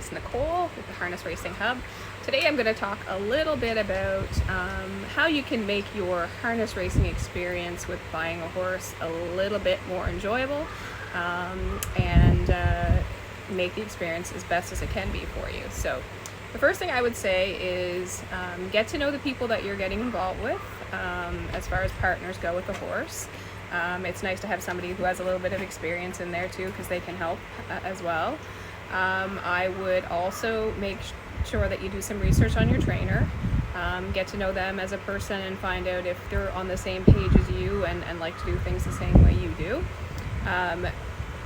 is Nicole with the Harness Racing Hub. Today I'm going to talk a little bit about how you can make your harness racing experience with buying a horse a little bit more enjoyable and make the experience as best as it can be for you. So the first thing I would say is get to know the people that you're getting involved with as far as partners go with the horse. It's nice to have somebody who has a little bit of experience in there too, because they can help as well. I would also make sure that you do some research on your trainer, get to know them as a person and find out if they're on the same page as you and like to do things the same way you do.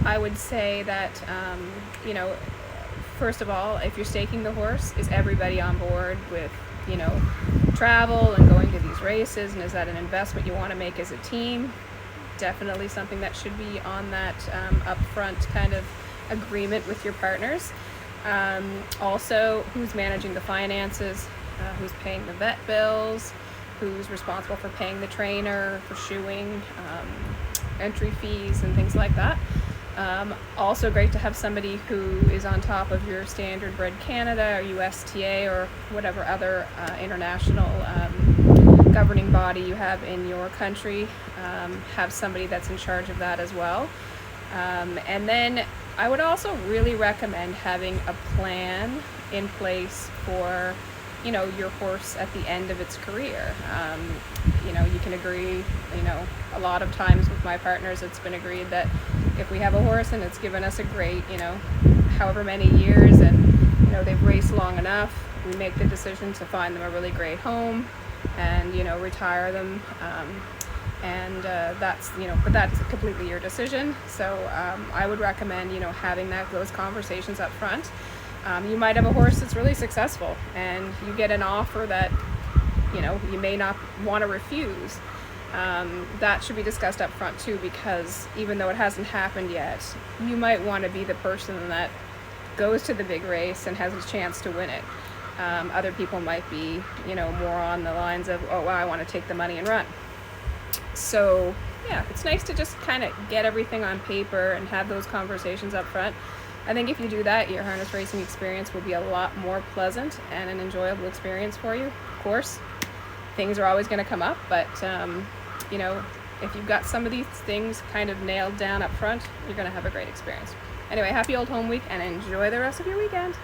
I would say that, first of all, if you're staking the horse, is everybody on board with, travel and going to these races, and is that an investment you want to make as a team? Definitely something that should be on that upfront kind of agreement with your partners. Also, who's managing the finances, who's paying the vet bills, who's responsible for paying the trainer, for shoeing, entry fees and things like that. Also great to have somebody who is on top of your Standardbred Canada or USTA or whatever other international governing body you have in your country. Have somebody that's in charge of that as well. And then I would also really recommend having a plan in place for your horse at the end of its career. You can agree, a lot of times with my partners it's been agreed that if we have a horse and it's given us a great, however many years, and they've raced long enough, we make the decision to find them a really great home and retire them, and that's but that's completely your decision. So I would recommend having those conversations up front. You might have a horse that's really successful and you get an offer that you may not want to refuse. That should be discussed up front too, because even though it hasn't happened yet, you might want to be the person that goes to the big race and has a chance to win it. Other people might be more on the lines of, oh wow, I want to take the money and run. So yeah, it's nice to just kind of get everything on paper and have those conversations up front. I think if you do that, your harness racing experience will be a lot more pleasant and an enjoyable experience for you. Of course, things are always going to come up, but if you've got some of these things kind of nailed down up front, you're going to have a great experience. Anyway, happy Old Home Week and enjoy the rest of your weekend.